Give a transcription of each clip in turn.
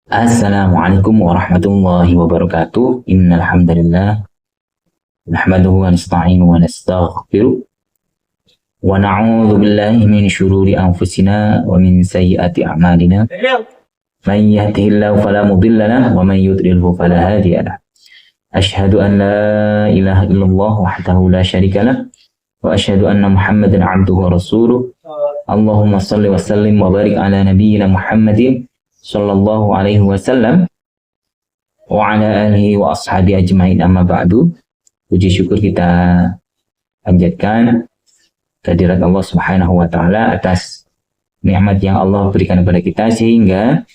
Assalamualaikum warahmatullahi wabarakatuh. Innal hamdalillah nahmaduhu wa nasta'inuhu wa nastaghfiruh wa na'udzu billahi min syururi anfusina wa min sayyiati a'malina. Man yahdihillahu fala mudilla lahu wa man yudlilhu fala hadiya lahu. Asyhadu an la ilaha illallah wahdahu la syarika lah wa asyhadu anna Muhammadan 'abduhu wa rasuluh. Allahumma shalli wa sallim wa barik ala nabiyyina Muhammadin sallallahu alaihi wasallam wa ala alihi wa ashabi ajmain, amma ba'du. Puji syukur kita panjatkan kehadirat Allah Subhanahu wa taala atas nikmat yang Allah berikan kepada kita sehingga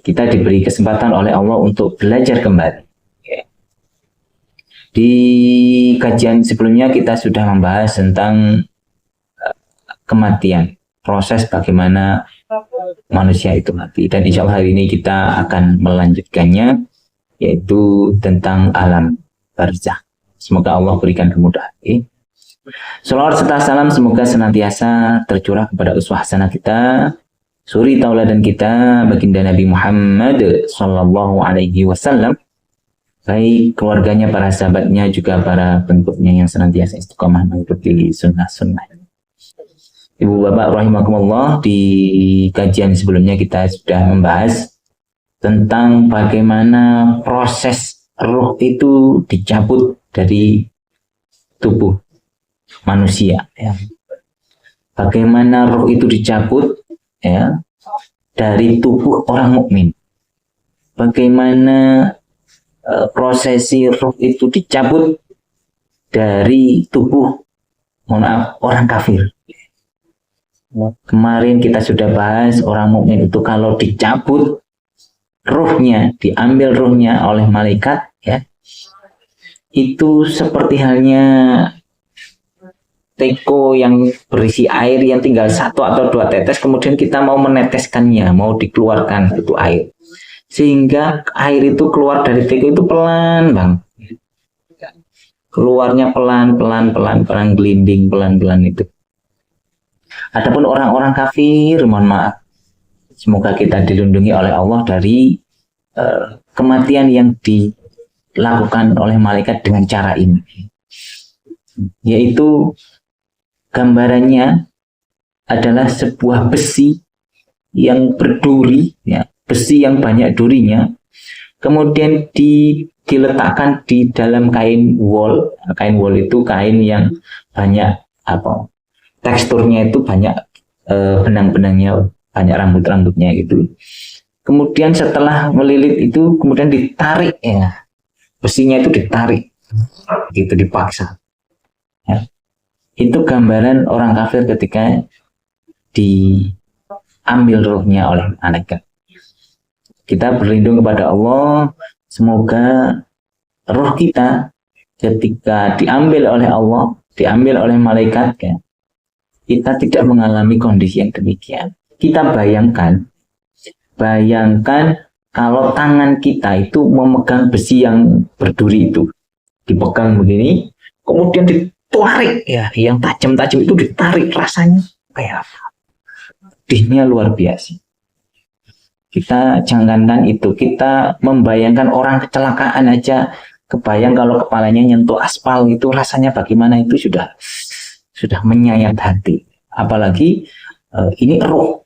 kita diberi kesempatan oleh Allah untuk belajar kembali. Di kajian sebelumnya kita sudah membahas tentang kematian, proses bagaimana manusia itu mati, dan insya Allah hari ini kita akan melanjutkannya, yaitu tentang alam barzakh. Semoga Allah berikan kemudahan. Shalawat serta salam semoga senantiasa tercurah kepada uswah hasanah kita, suri tauladan kita, baginda Nabi Muhammad sallallahu alaihi wasallam, baik keluarganya, para sahabatnya, juga para pengikutnya yang senantiasa istiqomah mengikuti sunnah-sunnah. Ibu bapak rahimakumullah, di kajian sebelumnya kita sudah membahas tentang bagaimana proses ruh itu dicabut dari tubuh manusia, ya. Bagaimana ruh itu dicabut, ya, dari tubuh orang mukmin. Bagaimana prosesi ruh itu dicabut dari tubuh, mohon maaf, orang kafir. Kemarin kita sudah bahas orang mukmin itu kalau dicabut ruhnya, diambil ruhnya oleh malaikat, ya, itu seperti halnya teko yang berisi air yang tinggal 1 atau 2 tetes, kemudian kita mau meneteskannya, mau dikeluarkan itu air, sehingga air itu keluar dari teko itu pelan, bang, keluarnya pelan, gelinding pelan itu. Adapun orang-orang kafir, mohon maaf, semoga kita dilindungi oleh Allah dari kematian yang dilakukan oleh malaikat dengan cara ini, yaitu gambarannya adalah sebuah besi yang berduri, ya, besi yang banyak durinya, kemudian diletakkan di dalam kain wol. Kain wol itu kain yang banyak teksturnya itu banyak benang-benangnya, banyak rambut-rambutnya gitu. Kemudian setelah melilit itu kemudian ditarik, ya, besinya itu ditarik, gitu, dipaksa. Ya. Itu gambaran orang kafir ketika diambil ruhnya oleh malaikat. Kita berlindung kepada Allah, semoga ruh kita ketika diambil oleh Allah, diambil oleh malaikat, ya, kita tidak mengalami kondisi yang demikian. Kita bayangkan kalau tangan kita itu memegang besi yang berduri itu, dipegang begini, kemudian ditarik, ya, yang tajam-tajam itu ditarik, rasanya kayak apa? Pedihnya luar biasa. Kita jangankan itu, kita membayangkan orang kecelakaan aja, kebayang kalau kepalanya nyentuh aspal itu rasanya bagaimana, itu sudah menyayat hati. Apalagi ini ruh,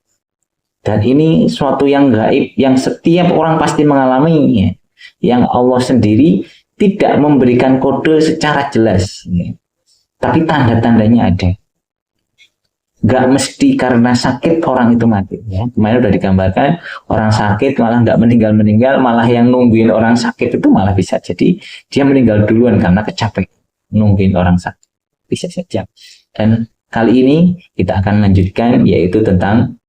dan ini suatu yang gaib, yang setiap orang pasti mengalaminya, yang Allah sendiri tidak memberikan kode secara jelas, ya, tapi tanda-tandanya ada. Gak mesti karena sakit orang itu mati, ya. Kemarin udah digambarkan orang sakit malah nggak meninggal, malah yang nungguin orang sakit itu malah bisa jadi dia meninggal duluan karena kecapean nungguin orang sakit, bisa saja. Dan kali ini kita akan lanjutkan, yaitu tentang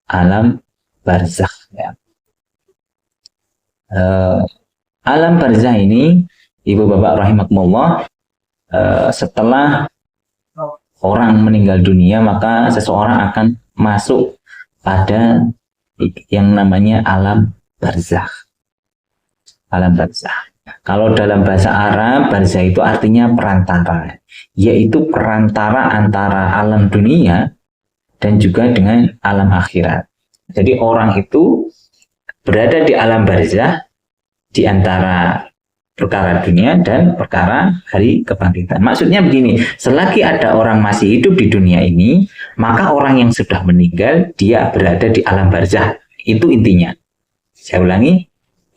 alam barzakh, ya. Alam barzakh ini, ibu bapak rahimakumullah, setelah orang meninggal dunia maka seseorang akan masuk pada yang namanya alam barzakh. Alam barzakh, kalau dalam bahasa Arab, barzakh itu artinya perantara, yaitu perantara antara alam dunia dan juga dengan alam akhirat. Jadi orang itu berada di alam barzah di antara perkara dunia dan perkara hari kebangkitan. Maksudnya begini, selagi ada orang masih hidup di dunia ini, maka orang yang sudah meninggal, dia berada di alam barzah. Itu intinya. Saya ulangi,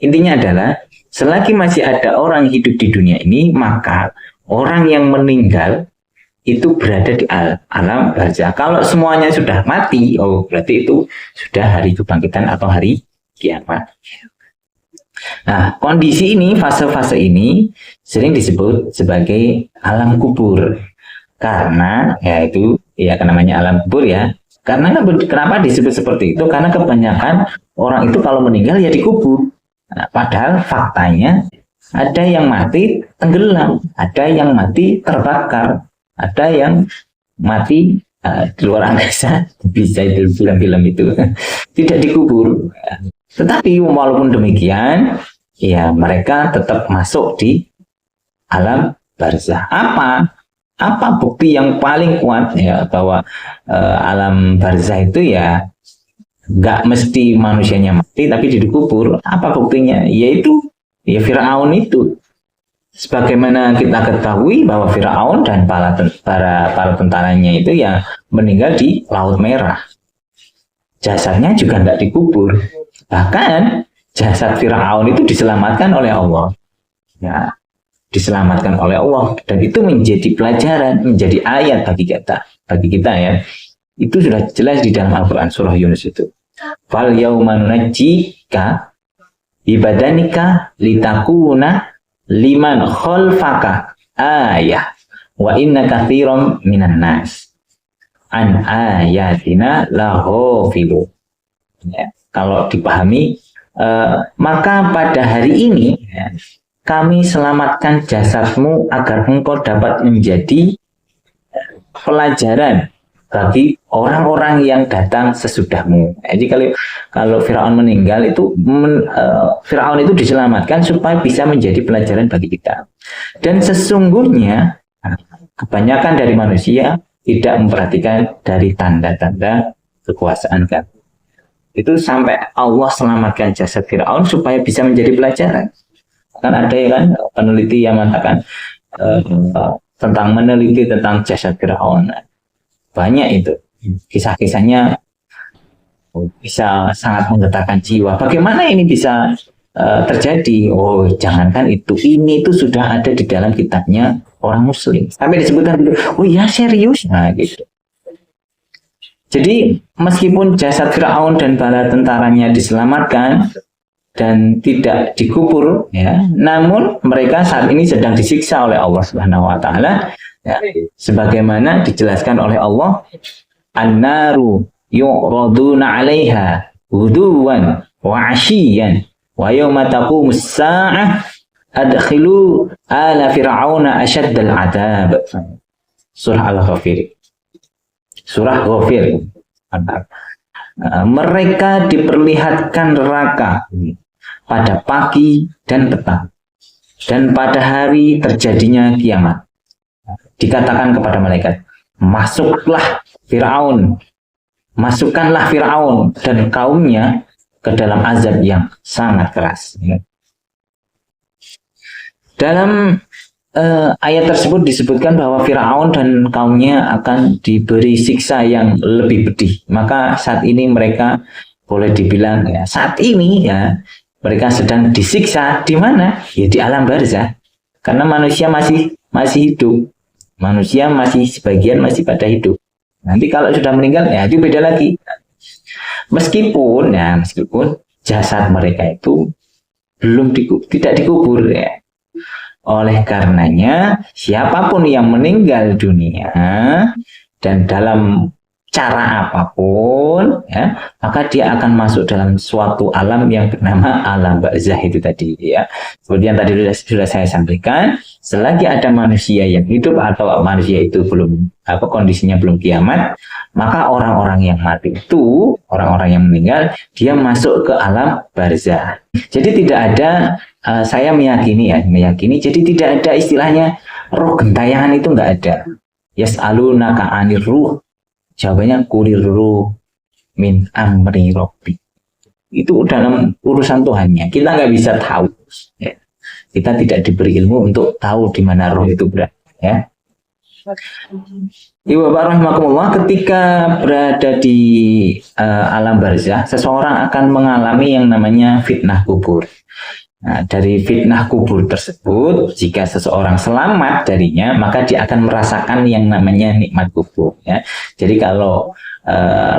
intinya adalah, selagi masih ada orang hidup di dunia ini, maka orang yang meninggal itu berada di alam barzah. Kalau semuanya sudah mati, oh berarti itu sudah hari kebangkitan atau hari kiamat. Nah, kondisi ini, fase-fase ini sering disebut sebagai alam kubur. Karena, ya itu, ya namanya alam kubur ya. Karena kenapa disebut seperti itu? Karena kebanyakan orang itu kalau meninggal ya dikubur. Nah, padahal faktanya ada yang mati tenggelam, ada yang mati terbakar, ada yang mati di luar angkasa, bisa itu film-film itu tidak dikubur. Tetapi walaupun demikian, ya mereka tetap masuk di alam barzah. Apa bukti yang paling kuat ya bahwa alam barzah itu ya nggak mesti manusianya mati tapi dikubur? Apa buktinya? Yaitu ya Firaun itu. Sebagaimana kita ketahui bahwa Firaun dan para tentaranya itu ya meninggal di Laut Merah. Jasadnya juga nggak dikubur. Bahkan jasad Firaun itu diselamatkan oleh Allah. Ya, diselamatkan oleh Allah, dan itu menjadi pelajaran, menjadi ayat bagi kita ya. Itu sudah jelas di dalam Al-Qur'an surah Yunus itu. Fal yauma nunajjika bibadanika litakuna liman khalfaka ayah wa inna katsiran minan nas an ayatina laghafilun. Ya, kalau dipahami, maka pada hari ini ya, kami selamatkan jasadmu agar engkau dapat menjadi pelajaran bagi orang-orang yang datang sesudahmu. Jadi kalau Firaun meninggal itu Firaun itu diselamatkan supaya bisa menjadi pelajaran bagi kita. Dan sesungguhnya kebanyakan dari manusia tidak memperhatikan dari tanda-tanda kekuasaan kan. Itu sampai Allah selamatkan jasad Firaun supaya bisa menjadi pelajaran. Kan ada ya kan peneliti yang mengatakan meneliti tentang jasad Firaun. Banyak itu kisah-kisahnya bisa sangat menggetarkan jiwa. Bagaimana ini bisa terjadi? Oh, jangankan itu, ini itu sudah ada di dalam kitabnya orang Muslim. Sampai disebutkan gitu. Oh ya, serius? Nah, gitu. Jadi meskipun jasad Firaun dan bala tentaranya diselamatkan dan tidak dikubur, ya, namun mereka saat ini sedang disiksa oleh Allah Subhanahu Wa Taala. Ya, sebagaimana dijelaskan oleh Allah, an-naru yu'raduna 'alaiha ghuduwan wa 'ashiyyan wa yawma taqumus sa'ah adkhilu ala fir'auna asyaddal 'adzab. Surah Al-Ghafir. Surah Ghafir. Mereka diperlihatkan neraka pada pagi dan petang, dan pada hari terjadinya kiamat. Dikatakan kepada malaikat, masukkanlah Firaun dan kaumnya ke dalam azab yang sangat keras. Dalam ayat tersebut disebutkan bahwa Firaun dan kaumnya akan diberi siksa yang lebih pedih. Maka saat ini mereka boleh dibilang ya, saat ini ya mereka sedang disiksa di mana? Ya di alam barzah. Karena manusia masih hidup. Manusia masih sebagian masih pada hidup. Nanti kalau sudah meninggal ya itu beda lagi. Meskipun jasad mereka itu tidak dikubur ya. Oleh karenanya siapapun yang meninggal dunia dan dalam cara apapun ya, maka dia akan masuk dalam suatu alam yang bernama alam barzah itu tadi ya. Seperti yang tadi sudah saya sampaikan, selagi ada manusia yang hidup atau manusia itu kondisinya belum kiamat, maka orang-orang yang mati itu, orang-orang yang meninggal, dia masuk ke alam barzah. Jadi tidak ada saya meyakini jadi tidak ada istilahnya roh gentayangan, itu nggak ada. Yas'alunaka 'anir ruh. Jawabannya kulir ruh min amri rabbi. itu dalam urusan Tuhannya. Kita nggak bisa tahu. Ya. Kita tidak diberi ilmu untuk tahu di mana roh itu berada. Ya. Ibu bapak rahimakumullah, ketika berada di alam barzah, seseorang akan mengalami yang namanya fitnah kubur. Nah, dari fitnah kubur tersebut, jika seseorang selamat darinya, maka dia akan merasakan yang namanya nikmat kubur. Ya. Jadi kalau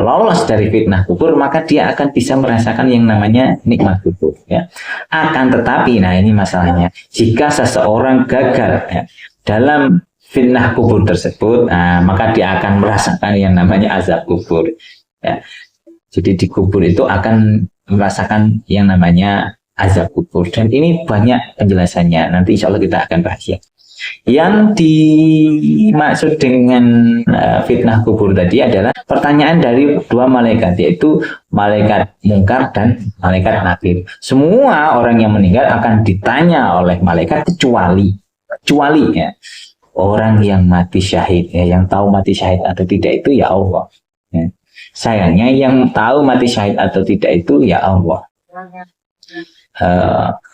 lolos dari fitnah kubur, maka dia akan bisa merasakan yang namanya nikmat kubur. Ya. Akan tetapi, nah ini masalahnya, jika seseorang gagal ya, dalam fitnah kubur tersebut, nah, maka dia akan merasakan yang namanya azab kubur. Ya. Jadi di kubur itu akan merasakan yang namanya azab kubur, dan ini banyak penjelasannya. Nanti insya Allah kita akan bahas ya. Yang dimaksud dengan fitnah kubur tadi adalah pertanyaan dari dua malaikat, yaitu malaikat mungkar dan malaikat nakir. Semua orang yang meninggal akan ditanya oleh malaikat kecuali ya orang yang mati syahid. Ya, yang tahu mati syahid atau tidak itu ya Allah. Ya. Sayangnya yang tahu mati syahid atau tidak itu ya Allah.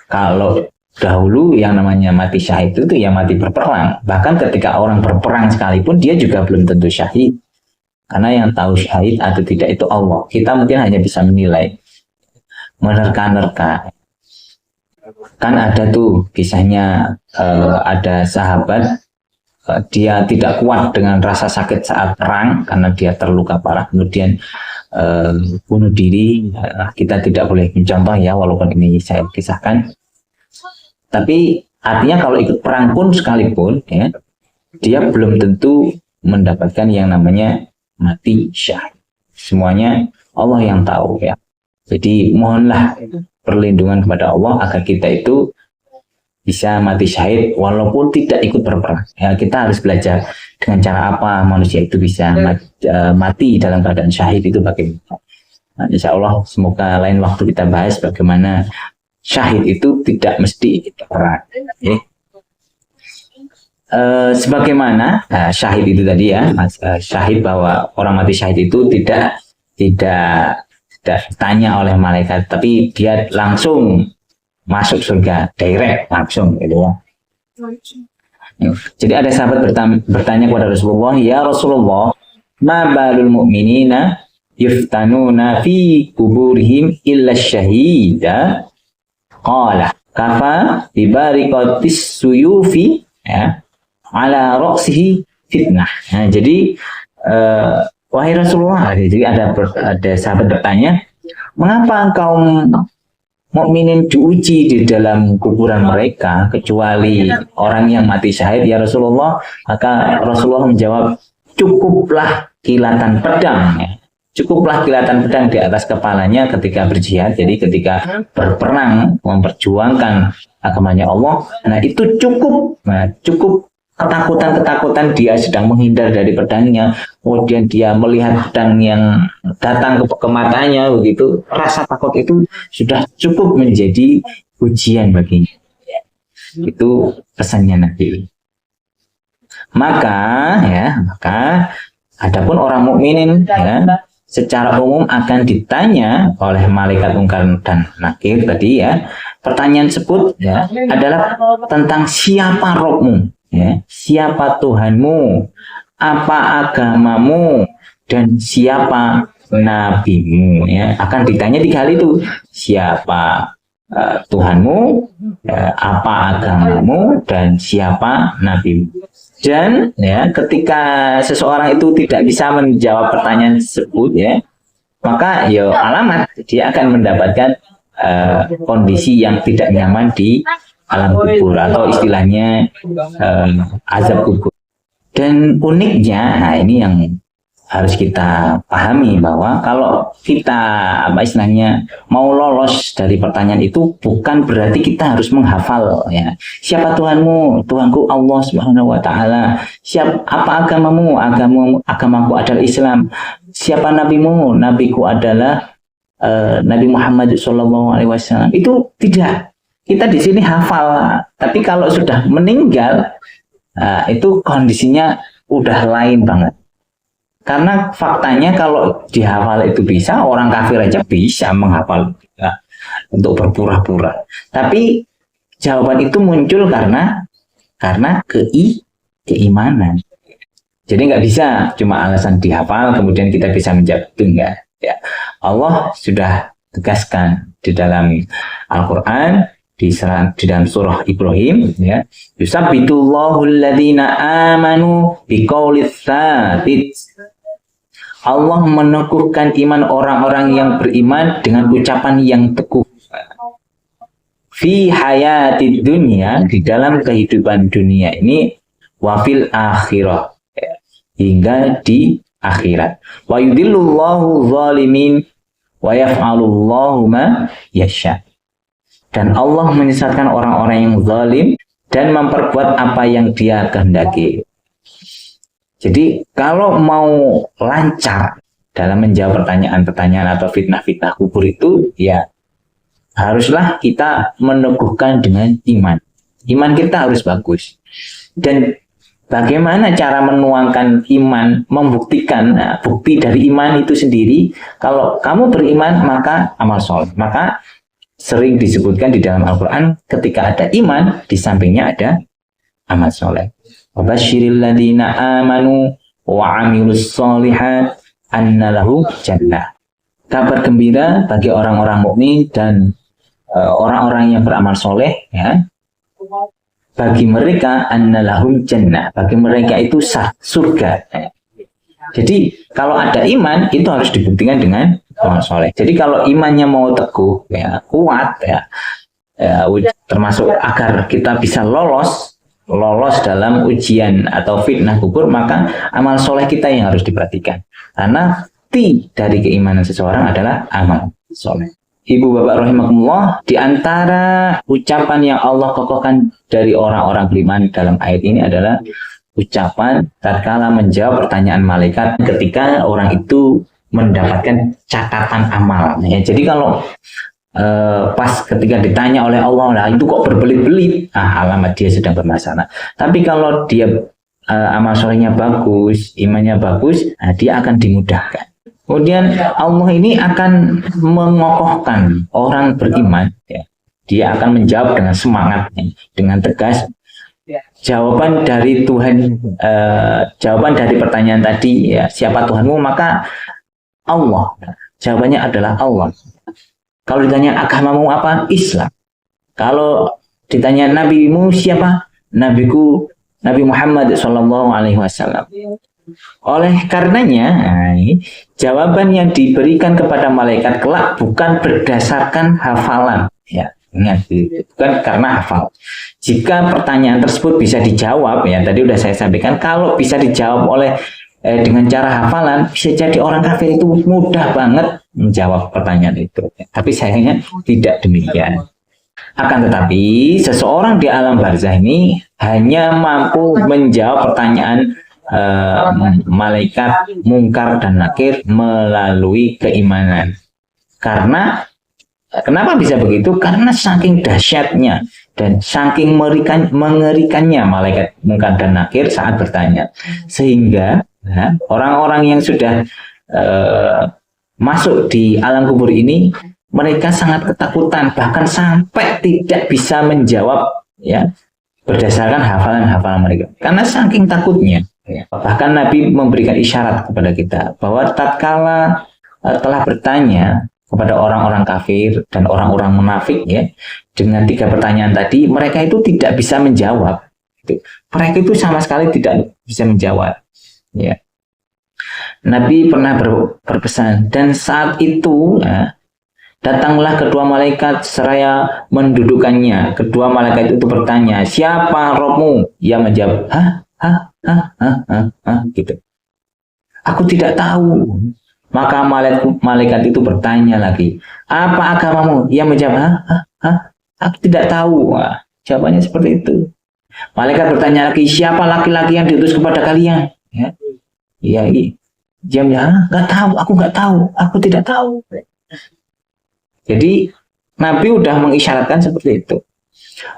Kalau dahulu yang namanya mati syahid itu ya mati berperang. Bahkan ketika orang berperang sekalipun dia juga belum tentu syahid. Karena yang tahu syahid atau tidak itu Allah. Kita mungkin hanya bisa menilai, menerka-nerka. Kan ada tuh kisahnya, ada sahabat, dia tidak kuat dengan rasa sakit saat perang karena dia terluka parah, kemudian bunuh diri. Kita tidak boleh mencontoh ya, walaupun ini saya kisahkan. Tapi artinya kalau ikut perang pun sekalipun ya, dia belum tentu mendapatkan yang namanya mati syahid. Semuanya Allah yang tahu ya. Jadi mohonlah perlindungan kepada Allah agar kita itu bisa mati syahid walaupun tidak ikut berperang. Ya, kita harus belajar dengan cara apa manusia itu bisa mati dalam keadaan syahid itu bagaimana. Nah, insya Allah semoga lain waktu kita bahas bagaimana syahid itu tidak mesti ikut perang. Okay. Sebagaimana syahid itu tadi ya, syahid, bahwa orang mati syahid itu tidak ditanya oleh malaikat, tapi dia langsung masuk surga, direct, langsung gitu ya. Jadi ada sahabat bertanya kepada Rasulullah, ya Rasulullah, ma balul mu'minina yuftanuna fi kuburihim illa syahida, qala kafa bibarikatis suyufi ya, ala ra'sihi fitnah. Nah, jadi wahai Rasulullah, jadi ada sahabat bertanya, mengapa engkau mukminin diuji di dalam kuburan mereka kecuali orang yang mati syahid ya Rasulullah? Maka Rasulullah menjawab, cukuplah kilatan pedang ya. Cukuplah kilatan pedang di atas kepalanya ketika berjihad. Jadi ketika berperang memperjuangkan agamanya Allah, nah itu cukup. Nah, cukup ketakutan dia sedang menghindar dari pedangnya, kemudian dia melihat pedang yang datang ke matanya, begitu rasa takut itu sudah cukup menjadi ujian baginya. Itu pesannya Nabi. Maka adapun orang mukminin ya, secara umum akan ditanya oleh malaikat mungkar dan nakir tadi ya. Pertanyaan tersebut ya adalah tentang siapa Rabbmu. Ya, siapa Tuhanmu, apa agamamu, dan siapa nabimu ya, akan ditanya 3 hal itu. Siapa Tuhanmu, apa agamamu, dan siapa nabimu. Dan ya, ketika seseorang itu tidak bisa menjawab pertanyaan tersebut ya, maka ya alamat dia akan mendapatkan kondisi yang tidak nyaman di alam kubur, atau istilahnya azab kubur. Dan uniknya, nah ini yang harus kita pahami, bahwa kalau kita istilahnya mau lolos dari pertanyaan itu, bukan berarti kita harus menghafal ya. Siapa Tuhanmu? Tuhanku Allah Subhanahu wa taala. Apa agamamu? Agamaku adalah Islam. Siapa nabimu? Nabiku adalah Nabi Muhammad SAW. Itu tidak. Kita di sini hafal, tapi kalau sudah meninggal, itu kondisinya udah lain banget. Karena faktanya kalau dihafal itu bisa, orang kafir aja bisa menghafal ya, untuk berpura-pura. Tapi jawaban itu muncul karena keimanan. Jadi nggak bisa cuma alasan dihafal kemudian kita bisa menjawab, itu enggak. Ya. Allah sudah tegaskan di dalam Al-Quran, di dalam surah Ibrahim, ya, yusabbitullahu alladhina amanu biqaulis tsabit. Allah meneguhkan iman orang-orang yang beriman dengan ucapan yang teguh. Fi hayatid dunya, di dalam kehidupan dunia ini, wafil akhirah, hingga di akhirat. Wa yudillullahu zalimin wa yaf'alullahu ma yasha. Dan Allah menyesatkan orang-orang yang zalim dan memperbuat apa yang Dia kehendaki. Jadi kalau mau lancar dalam menjawab pertanyaan-pertanyaan atau fitnah-fitnah kubur itu, ya haruslah kita meneguhkan dengan iman. Iman kita harus bagus. Dan bagaimana cara menuangkan iman, membuktikan bukti dari iman itu sendiri? Kalau kamu beriman maka amal soleh. Maka sering disebutkan di dalam Al-Quran ketika ada iman, di sampingnya ada amal soleh. Wabasyiril ladzina amanu wa amilus sholihat anna lahum jannah. Kabar gembira bagi orang-orang mukmin dan orang-orang yang beramal soleh, ya. Bagi mereka anna lahum jannah. Bagi mereka itu surga. Jadi kalau ada iman itu harus dibuktikan dengan amal soleh. Jadi kalau imannya mau teguh, ya, kuat, ya, termasuk agar kita bisa lolos dalam ujian atau fitnah kubur, maka amal soleh kita yang harus diperhatikan. Karena dari keimanan seseorang adalah amal soleh. Ibu bapak rahimakumullah, di antara ucapan yang Allah kokohkan dari orang-orang beriman dalam ayat ini adalah ucapan tatkala menjawab pertanyaan malaikat ketika orang itu mendapatkan catatan amal. Ya, jadi kalau pas ketika ditanya oleh Allah, lah itu kok berbelit-belit, alamat dia sedang bermasalah. Tapi kalau dia amal solehnya bagus, imannya bagus, dia akan dimudahkan. Kemudian Allah ini akan mengokohkan orang beriman, ya. Dia akan menjawab dengan semangat, dengan tegas. Jawaban dari Tuhan, jawaban dari pertanyaan tadi, ya, siapa Tuhanmu, maka Allah. Jawabannya adalah Allah. Kalau ditanya agamamu apa? Islam. Kalau ditanya nabimu siapa? Nabiku Nabi Muhammad SAW. Oleh karenanya, jawaban yang diberikan kepada malaikat kelak bukan berdasarkan hafalan, ya. Ingat, bukan karena hafal. Jika pertanyaan tersebut bisa dijawab, ya tadi sudah saya sampaikan, kalau bisa dijawab oleh dengan cara hafalan, bisa jadi orang kafir itu mudah banget menjawab pertanyaan itu. Tapi sayangnya tidak demikian. Akan tetapi, seseorang di alam barzah ini hanya mampu menjawab pertanyaan malaikat mungkar dan nakir melalui keimanan. Karena kenapa bisa begitu? Karena saking dahsyatnya dan saking mengerikannya malaikat mungkar dan nakir saat bertanya. Sehingga orang-orang yang sudah masuk di alam kubur ini, mereka sangat ketakutan, bahkan sampai tidak bisa menjawab, ya, berdasarkan hafalan-hafalan mereka. Karena saking takutnya. Ya. Bahkan Nabi memberikan isyarat kepada kita bahwa tatkala telah bertanya kepada orang-orang kafir dan orang-orang munafik, ya, dengan 3 pertanyaan tadi, mereka itu tidak bisa menjawab. Mereka itu sama sekali tidak bisa menjawab. Ya. Nabi pernah berpesan, dan saat itu, ya, datanglah kedua malaikat seraya mendudukannya. Kedua malaikat itu bertanya, siapa Robmu? Ia menjawab, gitu. Aku tidak tahu. Maka malaikat itu bertanya lagi, apa agamamu? Ia menjawab, aku tidak tahu. Jawabannya seperti itu. Malaikat bertanya lagi, siapa laki-laki yang diutus kepada kalian? Ya, iya. Dia bilang, nggak tahu, aku nggak tahu, aku tidak tahu. Jadi Nabi udah mengisyaratkan seperti itu.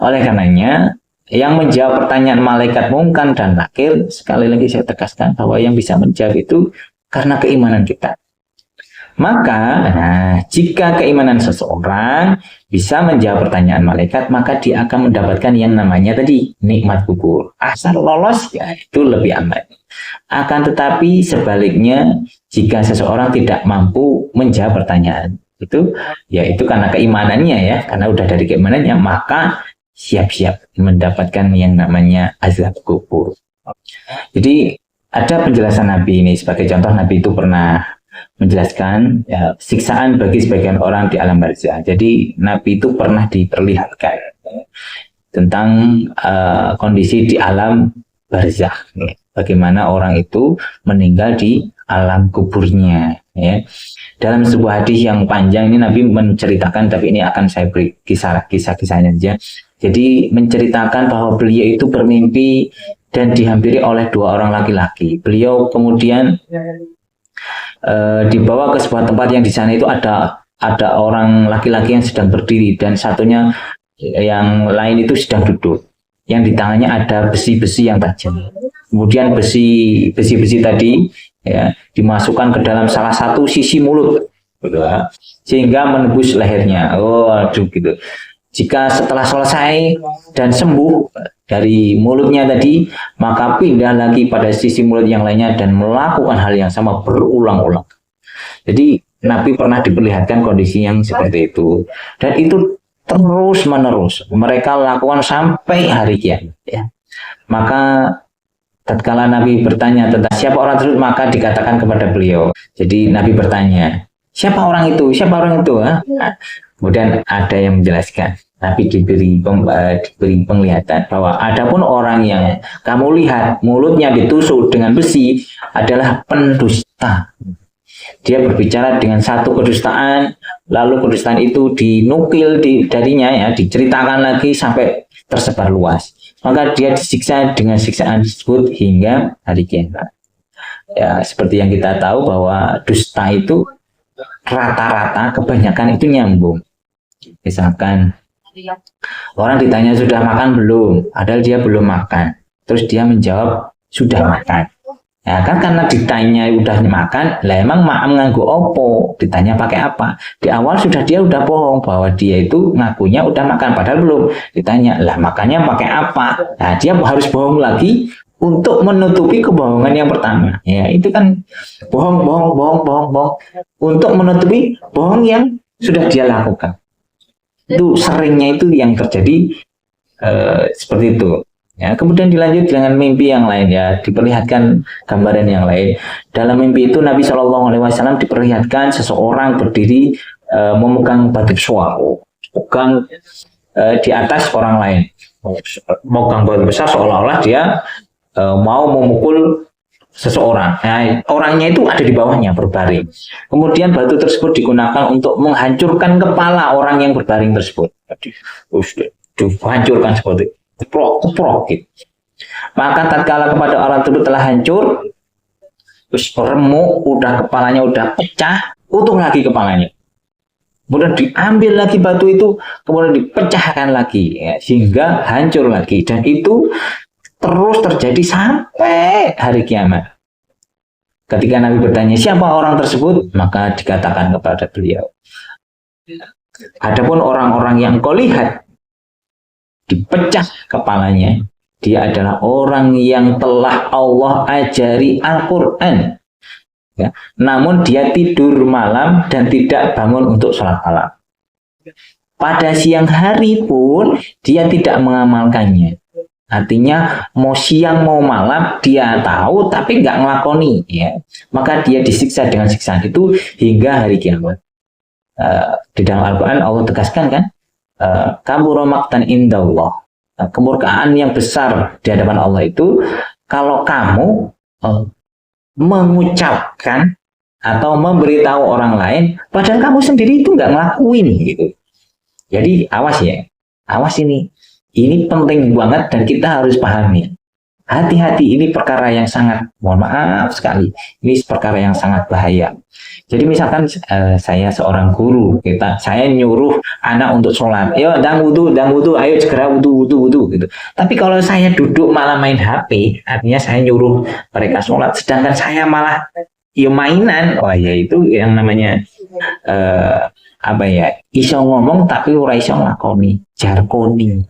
Oleh karenanya, yang menjawab pertanyaan malaikat mungkar dan nakir, sekali lagi saya tegaskan bahwa yang bisa menjawab itu karena keimanan kita. Maka, jika keimanan seseorang bisa menjawab pertanyaan malaikat, maka dia akan mendapatkan yang namanya tadi nikmat kubur. Asal lolos, ya itu lebih aman. Akan tetapi sebaliknya, jika seseorang tidak mampu menjawab pertanyaan itu, ya itu karena keimanannya ya, karena udah dari keimanannya, maka siap-siap mendapatkan yang namanya azab kubur. Jadi ada penjelasan Nabi ini, sebagai contoh Nabi itu pernah menjelaskan ya, siksaan bagi sebagian orang di alam barzah. Jadi Nabi itu pernah diperlihatkan tentang kondisi di alam barzah, bagaimana orang itu meninggal di alam kuburnya. Ya. Dalam sebuah hadis yang panjang ini Nabi menceritakan, tapi ini akan saya beri kisah-kisahnya aja. Jadi menceritakan bahwa beliau itu bermimpi dan dihampiri oleh 2 orang laki-laki. Beliau kemudian dibawa ke sebuah tempat yang di sana itu ada orang laki-laki yang sedang berdiri dan satunya yang lain itu sedang duduk. Yang di tangannya ada besi-besi yang tajam. Kemudian besi-besi tadi ya dimasukkan ke dalam salah satu sisi mulut, sehingga menembus lehernya. Aduh gitu. Jika setelah selesai dan sembuh dari mulutnya tadi, maka pindah lagi pada sisi mulut yang lainnya dan melakukan hal yang sama berulang-ulang. Jadi Nabi pernah diperlihatkan kondisi yang seperti itu. Dan itu terus-menerus mereka lakukan sampai hari kiamat. Ya. Maka tatkala Nabi bertanya tentang siapa orang tersebut, maka dikatakan kepada beliau. Jadi Nabi bertanya, siapa orang itu? Siapa orang itu? Kemudian ada yang menjelaskan, Nabi diberi penglihatan bahwa adapun orang yang kamu lihat mulutnya ditusuk dengan besi adalah pendusta. Dia berbicara dengan satu kedustaan, lalu kedustaan itu dinukil darinya ya, diceritakan lagi sampai tersebar luas. Maka dia disiksa dengan siksaan tersebut hingga hari kiamat. Ya, seperti yang kita tahu bahwa dusta itu rata-rata kebanyakan itu nyambung. Misalkan orang ditanya sudah makan belum, padahal dia belum makan, terus dia menjawab sudah makan. Ya kan karena ditanya udah makan, lah emang nganggo opo, ditanya pakai apa? Di awal dia udah bohong bahwa dia itu ngakunya udah makan, padahal belum. Ditanya lah makannya pakai apa? Nah dia harus bohong lagi untuk menutupi kebohongan yang pertama. Ya itu kan bohong untuk menutupi bohong yang sudah dia lakukan. Itu seringnya itu yang terjadi seperti itu. Ya, kemudian dilanjut dengan mimpi yang lain ya, diperlihatkan gambaran yang lain. Dalam mimpi itu Nabi Shallallahu Alaihi Wasallam diperlihatkan seseorang berdiri memegang batu besar, pegang di atas orang lain, memegang batu besar seolah-olah dia mau memukul seseorang. Nah, orangnya itu ada di bawahnya berbaring. Kemudian batu tersebut digunakan untuk menghancurkan kepala orang yang berbaring tersebut. Dihancurkan seperti keprok gitu. Maka tatkala kepada orang tersebut telah hancur, terus remuk, udah kepalanya udah pecah, utuh lagi kepalanya. Kemudian diambil lagi batu itu, kemudian dipecahkan lagi, ya, sehingga hancur lagi. Dan itu terus terjadi sampai hari kiamat. Ketika Nabi bertanya siapa orang tersebut, maka dikatakan kepada beliau, adapun orang-orang yang kau lihat dipecah kepalanya, dia adalah orang yang telah Allah ajari Al-Quran, ya, namun dia tidur malam dan tidak bangun untuk sholat malam. Pada siang hari pun dia tidak mengamalkannya. Artinya mau siang mau malam dia tahu tapi nggak ngelakoni, ya. Maka dia disiksa dengan siksaan itu hingga hari kiamat. Di dalam Al-Quran Allah tegaskan kan, kabura maqtan indallah, kemurkaan yang besar di hadapan Allah itu kalau kamu mengucapkan atau memberitahu orang lain padahal kamu sendiri itu nggak ngelakuin gitu. Jadi awas ya, awas ini penting banget dan kita harus pahami. Hati-hati, ini perkara yang sangat, mohon maaf sekali, ini perkara yang sangat bahaya. Jadi misalkan saya seorang guru, saya nyuruh anak untuk sholat, ayo dang wudu, ayo segera wudu gitu. Tapi kalau saya duduk malah main HP, artinya saya nyuruh mereka sholat, sedangkan saya malah ya mainan. Wah ya itu yang namanya apa ya, iso ngomong tapi ora iso nglakoni, jarkoni.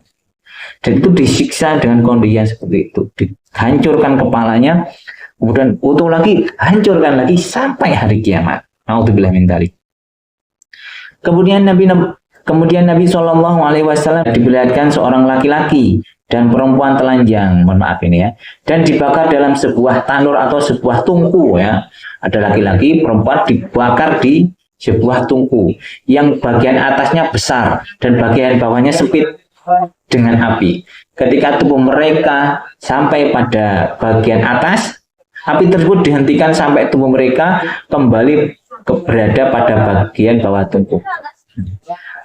Dan itu disiksa dengan kondisi yang seperti itu, dihancurkan kepalanya, kemudian utuh lagi, hancurkan lagi sampai hari kiamat. Nauzubillah min dzalik. Kemudian Nabi Shallallahu Alaihi Wasallam diperlihatkan seorang laki-laki dan perempuan telanjang, mohon maaf ini ya, dan dibakar dalam sebuah tanur atau sebuah tungku ya. Ada laki-laki, perempuan dibakar di sebuah tungku yang bagian atasnya besar dan bagian bawahnya sempit dengan api. Ketika tubuh mereka sampai pada bagian atas, api tersebut dihentikan sampai tubuh mereka kembali berada pada bagian bawah tungku.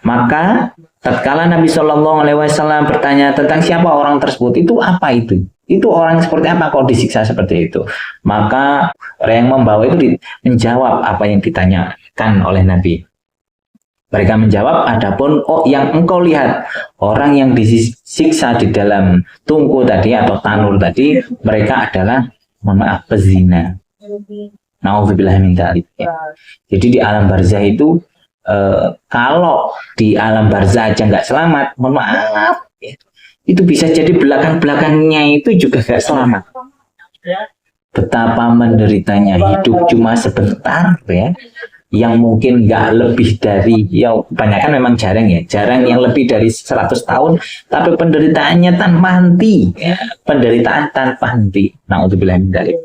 Maka tatkala Nabi Shallallahu Alaihi Wasallam bertanya tentang siapa orang tersebut, itu apa itu? Itu orang seperti apa kok disiksa seperti itu? Maka orang yang membawa itu menjawab apa yang ditanyakan oleh Nabi. Mereka menjawab, adapun yang engkau lihat, orang yang disiksa di dalam tungku tadi atau tanur tadi, mereka adalah, mohon maaf, pezina. Nauzubillah min dzalik. Jadi di alam barzah itu, kalau di alam barzah aja nggak selamat, mohon maaf, itu bisa jadi belakang-belakangnya itu juga nggak selamat. Betapa menderitanya hidup cuma sebentar ya. Yang mungkin nggak lebih dari, ya kebanyakan memang jarang yang lebih dari 100 tahun, tapi penderitaannya tanpa henti ya. Penderitaan tanpa henti. Na'udzubillah min dzalik.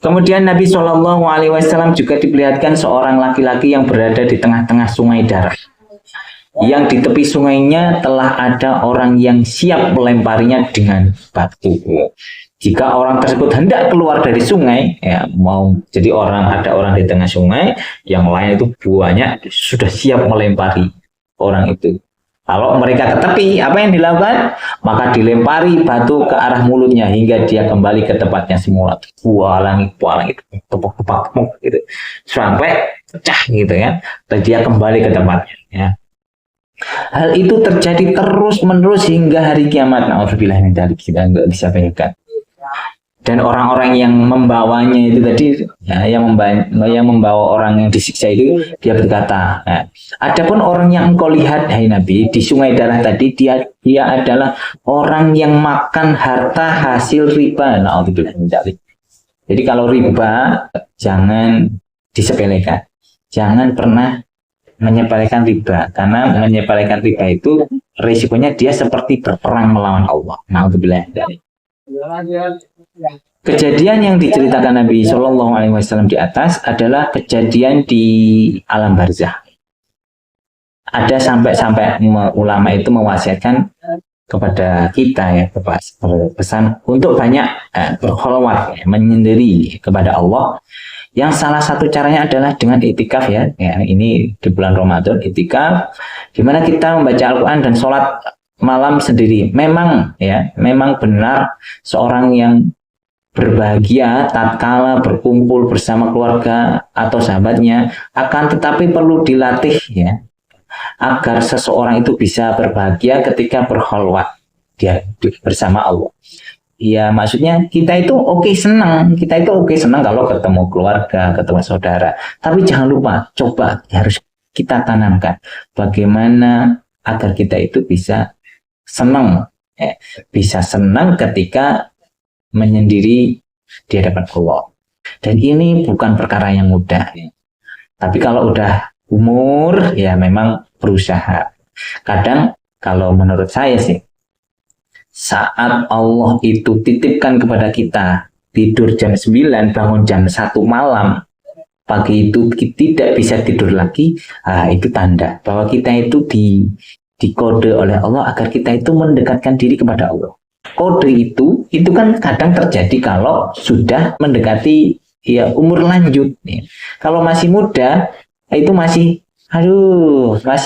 Kemudian Nabi Shallallahu Alaihi Wasallam juga diperlihatkan seorang laki-laki yang berada di tengah-tengah sungai darah, yang di tepi sungainya telah ada orang yang siap melemparinya dengan batu. Jika orang tersebut hendak keluar dari sungai, ya mau jadi ada orang di tengah sungai, yang lain itu banyak sudah siap melempari orang itu. Kalau mereka ke tepi, apa yang dilakukan? Maka dilempari batu ke arah mulutnya hingga dia kembali ke tempatnya semula. Pualang itu, tepuk gitu, sampai pecah gitu ya. Dan dia kembali ke tempatnya. Ya. Hal itu terjadi terus-menerus hingga hari kiamat. Nauzubillah min dzalik, kita nggak bisa bayangkan. Dan orang-orang yang membawanya itu tadi, ya, yang membawa orang yang disiksa itu, dia berkata, ya, adapun orang yang engkau lihat, hai Nabi, di sungai darah tadi, dia adalah orang yang makan harta hasil riba. Na'udzubillah min dzalik. Jadi kalau riba, jangan disepelekan. Jangan pernah menyepelekan riba, karena menyepelekan riba itu risikonya dia seperti berperang melawan Allah. Na'udzubillah min dzalik. Kejadian yang diceritakan Nabi Shallallahu Alaihi Wasallam di atas adalah kejadian di alam barzah. Ada sampai ulama itu mewasiatkan kepada kita ya, pesan untuk banyak berkholwat, menyendiri kepada Allah. Yang salah satu caranya adalah dengan itikaf ya. Ini di bulan Ramadan itikaf, di mana kita membaca Al-Quran dan sholat malam sendiri. Memang benar seorang yang berbahagia tatkala berkumpul bersama keluarga atau sahabatnya, akan tetapi perlu dilatih ya, agar seseorang itu bisa berbahagia ketika berkholwat dia bersama Allah. Ya maksudnya kita itu senang kalau ketemu keluarga, ketemu saudara. Tapi jangan lupa, coba harus kita tanamkan bagaimana agar kita itu bisa senang ketika menyendiri di hadapan Allah. Dan ini bukan perkara yang mudah. Tapi kalau udah umur, ya memang berusaha. Kadang kalau menurut saya sih, saat Allah itu titipkan kepada kita tidur jam 9, bangun jam 1 malam, pagi itu tidak bisa tidur lagi, itu tanda bahwa kita itu dikode oleh Allah agar kita itu mendekatkan diri kepada Allah. Kode itu kan kadang terjadi kalau sudah mendekati ya umur lanjut. Kalau masih muda itu masih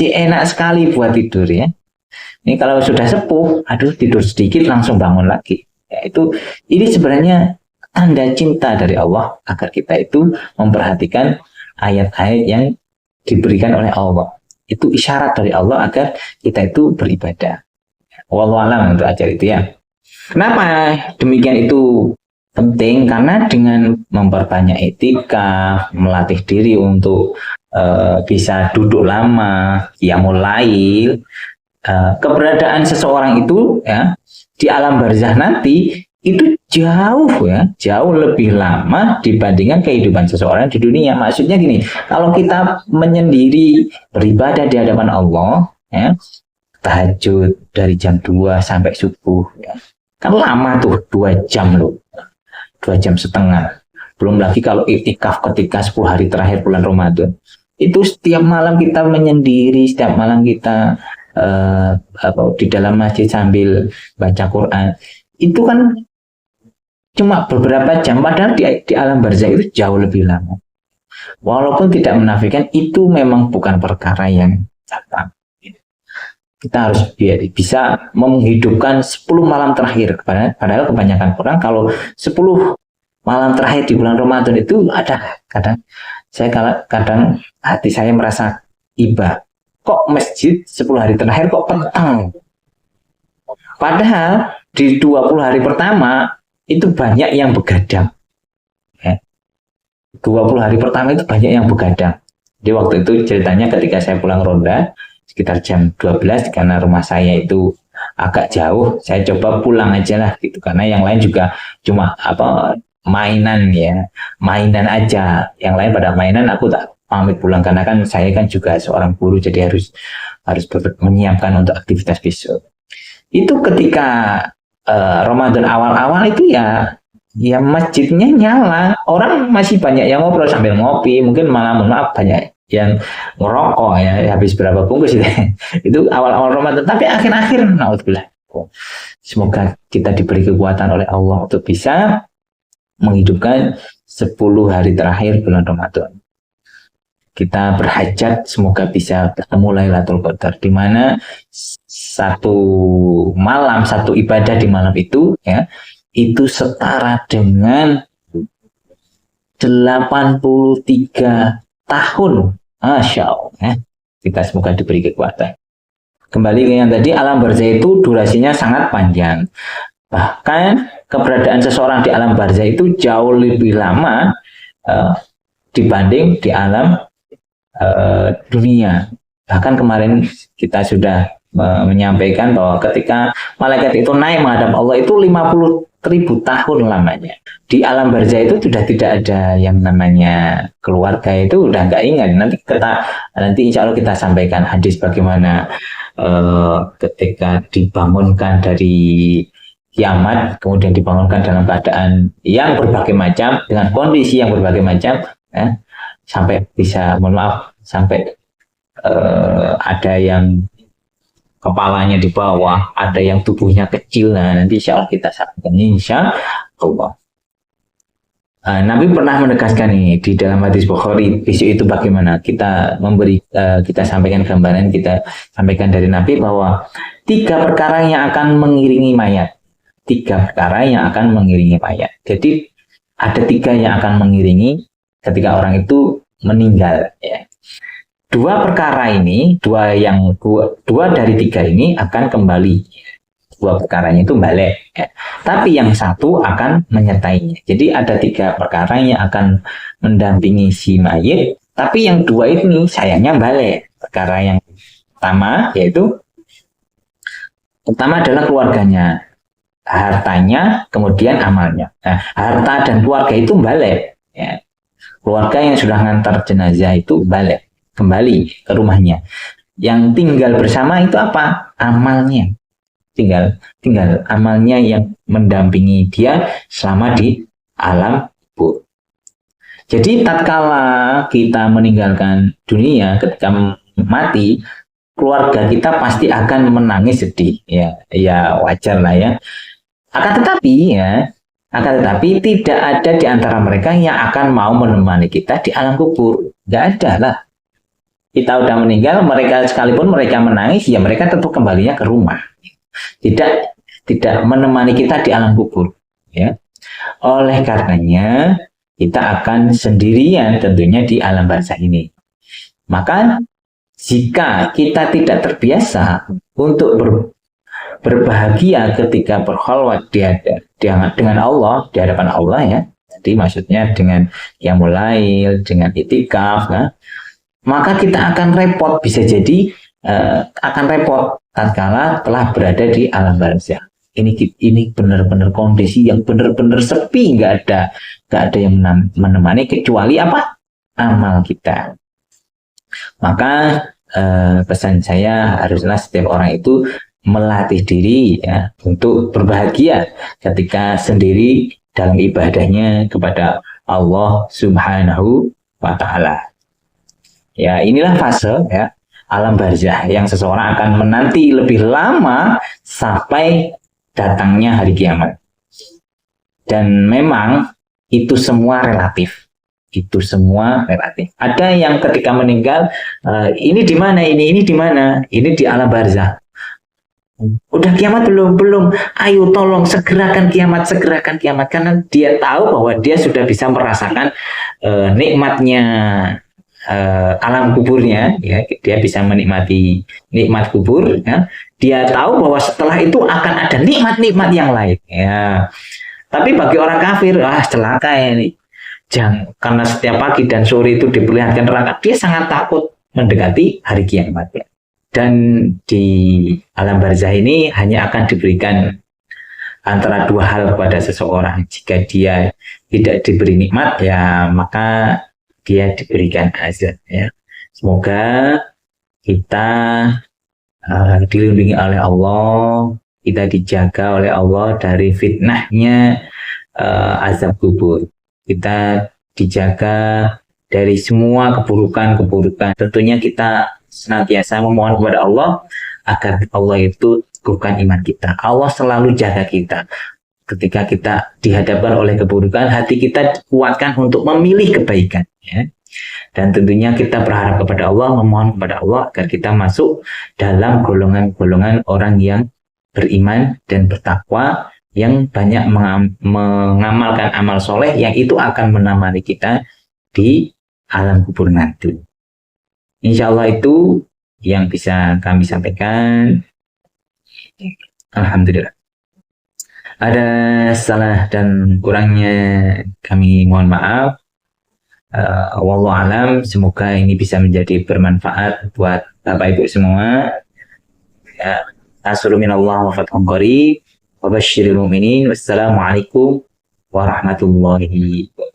enak sekali buat tidur ya. Ini kalau sudah sepuh, tidur sedikit langsung bangun lagi. Ya, ini sebenarnya tanda cinta dari Allah agar kita itu memperhatikan ayat-ayat yang diberikan oleh Allah. Itu isyarat dari Allah agar kita itu beribadah. Wallahu a'lam untuk ajar itu ya. Kenapa demikian itu Penting karena dengan memperbanyak etika, melatih diri untuk bisa duduk lama, qiyamul lail, keberadaan seseorang itu ya di alam barzah nanti itu jauh lebih lama dibandingkan kehidupan seseorang di dunia. Maksudnya gini, kalau kita menyendiri beribadah di hadapan Allah, ya, tahajud dari jam 2 sampai subuh, ya, kan lama tuh 2 jam loh, 2,5 jam. Belum lagi kalau iktikaf ketika 10 hari terakhir bulan Ramadan. Itu setiap malam kita menyendiri, setiap malam kita di dalam masjid sambil baca Quran. Itu kan cuma beberapa jam, padahal di alam barzah itu jauh lebih lama. Walaupun tidak menafikan itu memang bukan perkara yang gampang. Kita harus bisa menghidupkan 10 malam terakhir. Padahal kebanyakan orang kalau 10 malam terakhir di bulan Ramadan itu ada kadang hati saya merasa iba. Kok masjid 10 hari terakhir kok petang? Padahal di 20 hari pertama itu banyak yang begadang. 20 hari pertama itu banyak yang begadang. Di waktu itu ceritanya ketika saya pulang ronda sekitar jam 12 karena rumah saya itu agak jauh, saya coba pulang aja lah gitu karena yang lain juga cuma mainan aja. Yang lain pada mainan, aku tak pamit pulang karena kan saya kan juga seorang guru jadi harus menyiapkan untuk aktivitas besok. Itu ketika Ramadan awal-awal itu ya masjidnya nyala, orang masih banyak yang ngobrol sambil ngopi, mungkin malah maaf banyak yang ngerokok ya, habis berapa bungkus itu. Itu awal-awal Ramadan, tapi akhir-akhir naudzubillah. Semoga kita diberi kekuatan oleh Allah untuk bisa menghidupkan 10 hari terakhir bulan Ramadan. Kita berhajat semoga bisa bertemu Lailatul Qadar, di mana satu ibadah di malam itu ya itu setara dengan 83 tahun. Masya Allah, ya. Kita semoga diberi kekuatan. Kembali ke yang tadi, alam barzah itu durasinya sangat panjang. Bahkan keberadaan seseorang di alam barzah itu jauh lebih lama dibanding di alam dunia. Bahkan kemarin kita sudah menyampaikan bahwa ketika malaikat itu naik menghadap Allah itu 50.000 tahun lamanya. Di alam barzah itu sudah tidak ada yang namanya keluarga, itu udah nggak ingat. Nanti insya Allah kita sampaikan hadis bagaimana ketika dibangunkan dari kiamat, kemudian dibangunkan dalam keadaan yang berbagai macam, dengan kondisi yang berbagai macam, sampai bisa, sampai ada yang kepalanya di bawah, ada yang tubuhnya kecil. Nah, nanti insya Allah kita sampaikan insya Allah. Nabi pernah menegaskan ini di dalam hadis Bukhari, besok itu bagaimana kita kita sampaikan gambaran, kita sampaikan dari Nabi bahwa 3 perkara yang akan mengiringi mayat. 3 perkara yang akan mengiringi mayat. Jadi ada 3 yang akan mengiringi ketika orang itu meninggal. Ya. 2 perkara ini, dua dari 3 ini akan kembali. 2 perkaranya itu balik. Ya. Tapi yang 1 akan menyertainya. Jadi ada 3 perkara yang akan mendampingi si mayit. Tapi yang 2 ini sayangnya balik. Perkara yang pertama pertama adalah keluarganya, hartanya, kemudian amalnya. Nah, harta dan keluarga itu balik. Ya. Keluarga yang sudah ngantar jenazah itu balik, kembali ke rumahnya. Yang tinggal bersama itu apa? Amalnya. Tinggal amalnya yang mendampingi dia selama di alam kubur. Jadi tatkala kita meninggalkan dunia, ketika mati, keluarga kita pasti akan menangis sedih. Ya wajar lah ya. Akan tetapi tidak ada di antara mereka yang akan mau menemani kita di alam kubur. Nggak ada lah. Kita udah meninggal, mereka sekalipun mereka menangis, ya mereka tetap kembalinya ke rumah. Tidak menemani kita di alam kubur. Ya. Oleh karenanya, kita akan sendirian tentunya di alam barzah ini. Maka, jika kita tidak terbiasa untuk berbahagia ketika berkhalwat dengan Allah, di hadapan Allah ya. Jadi maksudnya dengan qiyamul lail, dengan itikaf, nah, maka kita akan repot, bisa jadi akan repot tatkala telah berada di alam barzakh. Ini benar-benar kondisi yang benar-benar sepi, nggak ada yang menemani kecuali apa? Amal kita. Maka pesan saya haruslah setiap orang itu melatih diri ya untuk berbahagia ketika sendiri dalam ibadahnya kepada Allah Subhanahu wa Ta'ala. Ya, inilah fase ya alam barzakh yang seseorang akan menanti lebih lama sampai datangnya hari kiamat. Dan memang itu semua relatif. Itu semua relatif. Ada yang ketika meninggal, ini di mana? Ini di mana? Ini di alam barzakh. Udah kiamat belum? Ayo tolong segerakan kiamat. Karena dia tahu bahwa dia sudah bisa merasakan nikmatnya alam kuburnya, ya, dia bisa menikmati nikmat kubur. Ya. Dia tahu bahwa setelah itu akan ada nikmat-nikmat yang lain. Ya. Tapi bagi orang kafir, celaka ini. Karena setiap pagi dan sore itu diperlihatkan neraka, dia sangat takut mendekati hari kiamat. Ya. Dan di alam barzakh ini hanya akan diberikan antara dua hal kepada seseorang. Jika dia tidak diberi nikmat, ya maka dia diberikan azab. Ya. Semoga kita dilindungi oleh Allah, kita dijaga oleh Allah dari fitnahnya azab kubur. Kita dijaga dari semua keburukan-keburukan. Tentunya kita senantiasa memohon kepada Allah agar Allah itu teguhkan iman kita. Allah selalu jaga kita. Ketika kita dihadapkan oleh keburukan, hati kita dikuatkan untuk memilih kebaikan. Ya. Dan tentunya kita berharap kepada Allah, memohon kepada Allah agar kita masuk dalam golongan-golongan orang yang beriman dan bertakwa, yang banyak mengamalkan amal soleh, yang itu akan menemani kita di alam kubur nanti. Insya Allah itu yang bisa kami sampaikan. Alhamdulillah. Ada salah dan kurangnya kami mohon maaf. Wallahu alam, semoga ini bisa menjadi bermanfaat buat Bapak Ibu semua. Ya, nasrun minallah wa fathun qarib wa basyiril mu'minin. Wassalamualaikum warahmatullahi wabarakatuh.